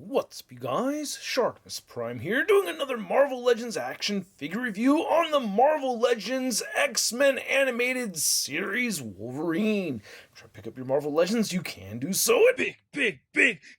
What's up, you guys? ShartimusPrime here, doing another Marvel Legends action figure review on the Marvel Legends X-Men animated series Wolverine. Try to pick up your Marvel Legends, you can do so at Big!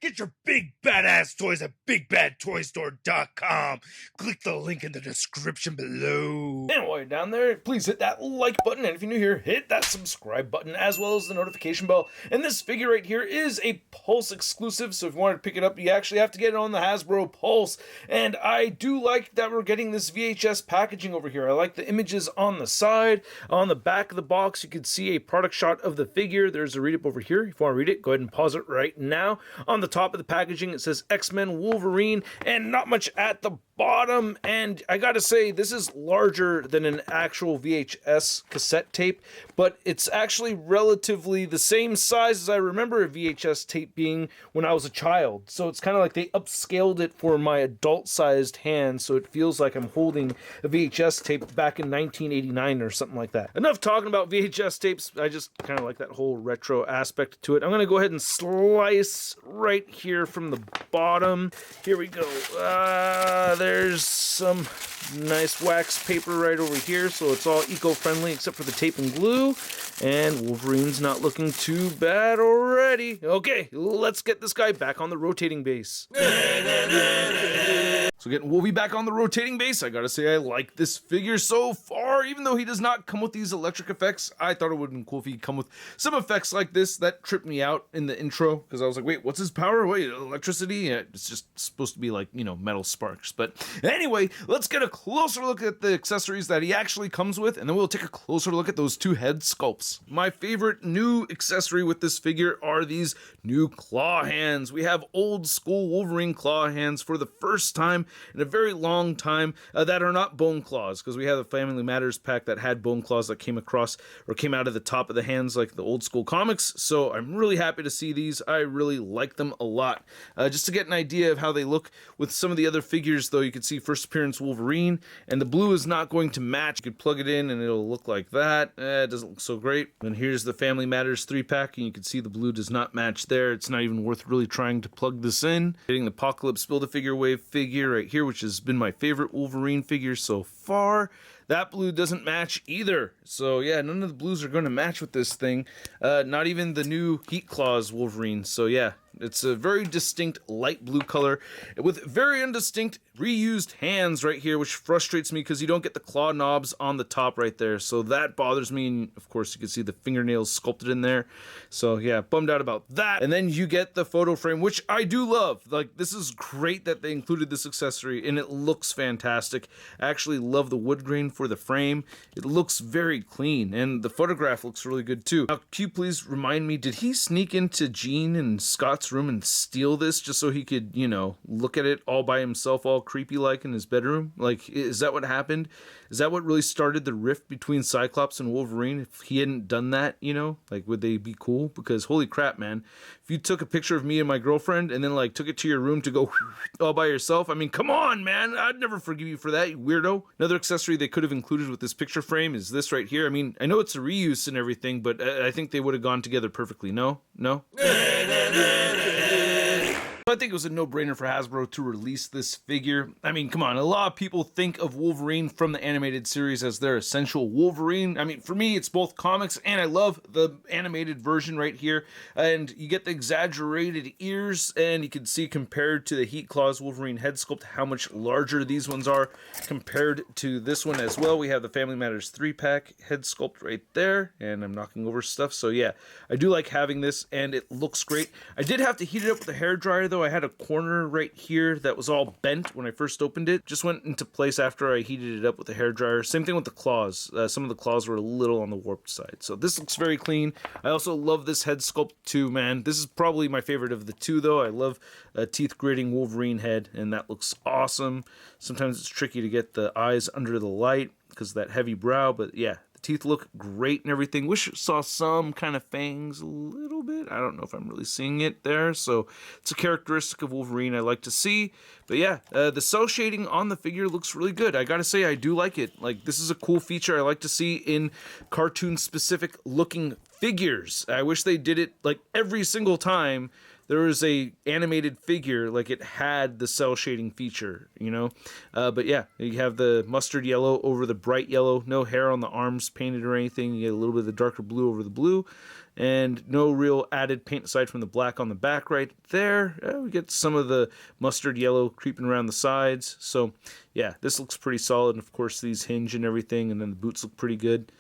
Get your big badass toys at BigBadToyStore.com. Click the link in the description below. And while you're down there, please hit that like button, and if you're new here, hit that subscribe button, as well as the notification bell. And this figure right here is a Pulse exclusive, so if you want to pick it up, you actually have to get it on the Hasbro Pulse. And I do like that we're getting this VHS packaging over here. I like the images on the side. On the back of the box, you can see a product shot of the figure. There's a read-up over here. If you want to read it, go ahead and pause it right now. On the top of the packaging, it says X-Men Wolverine, and not much at the bottom. And I gotta say, this is larger than an actual VHS cassette tape, but it's actually relatively the same size as I remember a VHS tape being when I was a child. So it's kind of like they upscaled it for my adult-sized hand, so it feels like I'm holding a VHS tape back in 1989 or something like that. Enough talking about VHS tapes. I just kind of like that whole retro aspect to it. I'm gonna go ahead and slice right here from the bottom. Here we go. There's some nice wax paper right over here, so it's all eco-friendly except for the tape and glue. And Wolverine's not looking too bad already. Okay, let's get this guy back on the rotating base. So getting Wolvie back on the rotating base, I gotta say I like this figure so far. Even though he does not come with these electric effects, I thought it would have been cool if he'd come with some effects like this. That tripped me out in the intro, because I was like, wait, what's his power? Wait, electricity? Yeah, it's just supposed to be like, you know, metal sparks. But anyway, let's get a closer look at the accessories that he actually comes with, and then we'll take a closer look at those two head sculpts. My favorite new accessory with this figure are these new claw hands. We have old school Wolverine claw hands for the first time in a very long time that are not bone claws, because we have the Family Matters pack that had bone claws that came across or came out of the top of the hands like the old school comics. So I'm really happy to see these. I really like them a lot. Just to get an idea of how they look with some of the other figures, though, you can see first appearance Wolverine, and the blue is not going to match. You could plug it in and it'll look like that. It doesn't look so great. And here's the Family Matters 3-pack, and you can see the blue does not match there. It's not even worth really trying to plug this in. Getting the Apocalypse Build-A-Figure Wave figure right here, which has been my favorite Wolverine figure so far. That blue doesn't match either. So yeah, none of the blues are going to match with this thing. Not even the new Heat Claws Wolverine. So yeah, it's a very distinct light blue color with very indistinct reused hands right here, which frustrates me because you don't get the claw knobs on the top right there. So that bothers me. And of course, you can see the fingernails sculpted in there. So yeah, bummed out about that. And then you get the photo frame, which I do love. Like, this is great that they included this accessory, and it looks fantastic. I actually love the wood grain for the frame. It looks very clean, and the photograph looks really good too. Now, can you please remind me, did he sneak into Jean and Scott's room and steal this just so he could, you know, look at it all by himself, all creepy like in his bedroom? Like, is that what happened? Is that what really started the rift between Cyclops and Wolverine? If he hadn't done that, you know, like, would they be cool? Because holy crap, man, if you took a picture of me and my girlfriend and then like took it to your room to go all by yourself, I mean, come on, man, I'd never forgive you for that, you weirdo. Another accessory they could have included with this picture frame is this right here. I mean, I know it's a reuse and everything, but I think they would have gone together perfectly. No? I think it was a no-brainer for Hasbro to release this figure. I mean, come on, a lot of people think of Wolverine from the animated series as their essential Wolverine. I mean, for me, it's both comics, and I love the animated version right here. And you get the exaggerated ears, and you can see compared to the Heat Claws Wolverine head sculpt how much larger these ones are compared to this one as well. We have the Family Matters 3-pack head sculpt right there, and I'm knocking over stuff. So yeah, I do like having this, and it looks great. I did have to heat it up with a hairdryer, though. I had a corner right here that was all bent when I first opened it. Just went into place after I heated it up with the hairdryer. Same thing with the claws. Some of the claws were a little on the warped side. So this looks very clean. I also love this head sculpt too, man. This is probably my favorite of the two, though. I love a teeth gritting Wolverine head, and that looks awesome. Sometimes it's tricky to get the eyes under the light because of that heavy brow, but yeah, teeth look great and everything. Wish I saw some kind of fangs a little bit. I don't know if I'm really seeing it there. So it's a characteristic of Wolverine I like to see. But yeah, the cell shading on the figure looks really good. I gotta say, I do like it. Like, this is a cool feature I like to see in cartoon specific looking figures. I wish they did it like every single time there was a animated figure, like it had the cell shading feature, you know? But yeah, you have the mustard yellow over the bright yellow, no hair on the arms painted or anything. You get a little bit of the darker blue over the blue, and no real added paint aside from the black on the back right there. We get some of the mustard yellow creeping around the sides. So yeah, this looks pretty solid. And of course these hinge and everything, and then the boots look pretty good.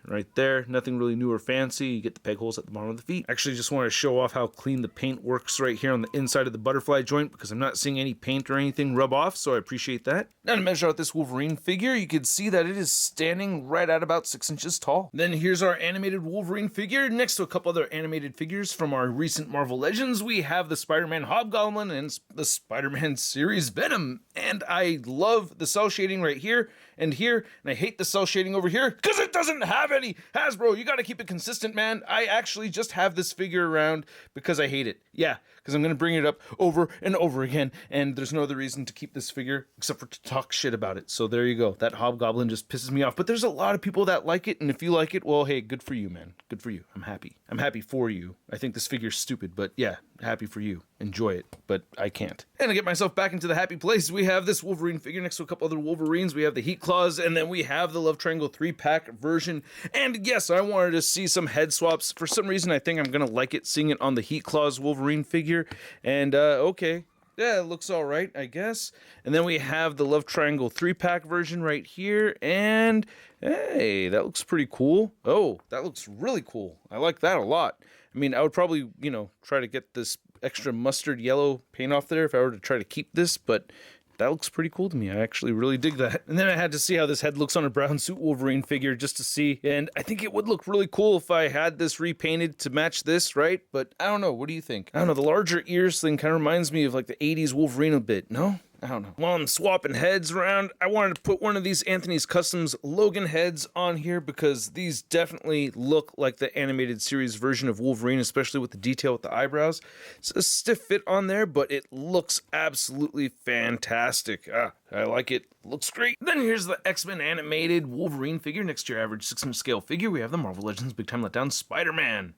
Right there, nothing really new or fancy. You get the peg holes at the bottom of the feet. Actually, just want to show off how clean the paint works right here on the inside of the butterfly joint, because I'm not seeing any paint or anything rub off, so I appreciate that. Now to measure out this Wolverine figure, you can see that it is standing right at about 6 inches tall. Then here's our animated Wolverine figure. Next to a couple other animated figures from our recent Marvel Legends, we have the Spider-Man Hobgoblin and the Spider-Man series Venom. And I love the cell shading right here and here, and I hate the cell shading over here because it doesn't have any. Hasbro, you gotta keep it consistent, man. I actually just have this figure around because I hate it. Yeah, because I'm gonna bring it up over and over again, and there's no other reason to keep this figure except for to talk shit about it. So there you go. That Hobgoblin just pisses me off. But there's a lot of people that like it, and if you like it, well, hey, good for you, man. Good for you. I'm happy. I'm happy for you. I think this figure's stupid, but yeah, happy for you. Enjoy it, but I can't. And to get myself back into the happy place, we have this Wolverine figure next to a couple other Wolverines. We have the Heat Claws, and then we have the Love Triangle 3-pack version. And yes, I wanted to see some head swaps. For some reason, I think I'm gonna like it seeing it on the Heat Claws Wolverine figure. And okay, yeah, it looks all right, I guess. And then we have the Love Triangle 3-pack version right here, and hey, that looks pretty cool. Oh, that looks really cool. I like that a lot. I mean, I would probably, you know, try to get this extra mustard yellow paint off there if I were to try to keep this, but that looks pretty cool to me. I actually really dig that. And then I had to see how this head looks on a brown suit Wolverine figure just to see, and I think it would look really cool if I had this repainted to match this, right? But I don't know, what do you think? I don't know, the larger ears thing kind of reminds me of like the 80s Wolverine a bit, no? I don't know. While I'm swapping heads around, I wanted to put one of these Anthony's Customs Logan heads on here because these definitely look like the animated series version of Wolverine, especially with the detail with the eyebrows. It's a stiff fit on there, but it looks absolutely fantastic. I like it. Looks great. Then here's the X-Men animated Wolverine figure. Next to your average 6-inch scale figure, we have the Marvel Legends Big Time Letdown Spider-Man.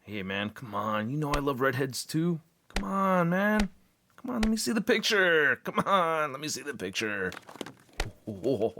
Hey, man, come on. You know I love redheads, too. Come on, man. Come on, let me see the picture. Come on, let me see the picture. So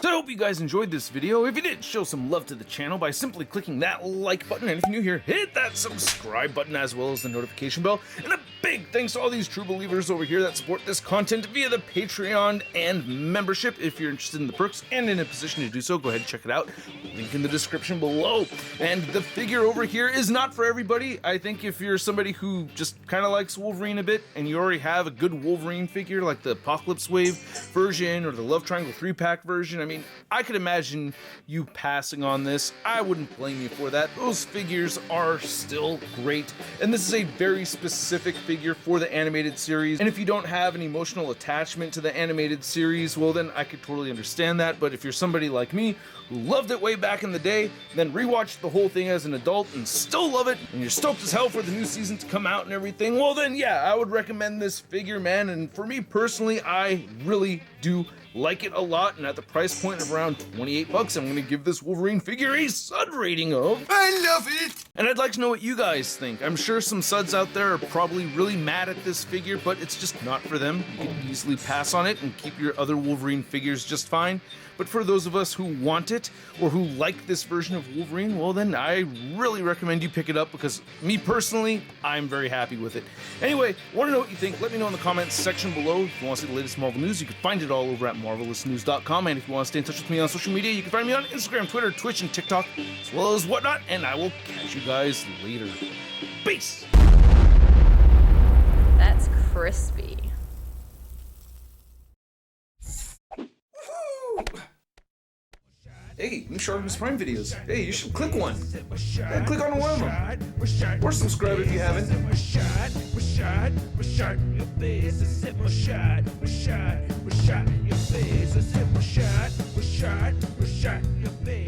I hope you guys enjoyed this video. If you did, show some love to the channel by simply clicking that like button. And if you're new here, hit that subscribe button as well as the notification bell. And a big thanks to all these true believers over here that support this content via the Patreon and membership. If you're interested in the perks and in a position to do so, go ahead and check it out. Link in the description below. And the figure over here is not for everybody. I think if you're somebody who just kind of likes Wolverine a bit and you already have a good Wolverine figure like the Apocalypse Wave version or the Love Triangle 3-pack version, I mean, I could imagine you passing on this. I wouldn't blame you for that. Those figures are still great. And this is a very specific figure for the animated series. And if you don't have an emotional attachment to the animated series, well then I could totally understand that. But if you're somebody like me who loved it way back in the day, then rewatched the whole thing as an adult and still love it, and you're stoked as hell for the new season to come out and everything, well then yeah, I would recommend this figure, man. And for me personally, I really do like it a lot, and at the price point of around 28 bucks, I'm gonna give this Wolverine figure a sud rating of I love it! And I'd like to know what you guys think. I'm sure some suds out there are probably really mad at this figure, but it's just not for them. You can easily pass on it and keep your other Wolverine figures just fine. But for those of us who want it, or who like this version of Wolverine, well then I really recommend you pick it up, because me personally, I'm very happy with it. Anyway, want to know what you think? Let me know in the comments section below. If you want to see the latest Marvel news, you can find it all over at marvelousnews.com. And if you want to stay in touch with me on social media, you can find me on Instagram, Twitter, Twitch, and TikTok, as well as whatnot. And I will catch you guys later. Peace! That's crispy. Hey, new ShartimusPrime videos. Hey, you should click one. Yeah, click on one of them. Or subscribe if you haven't. Your face.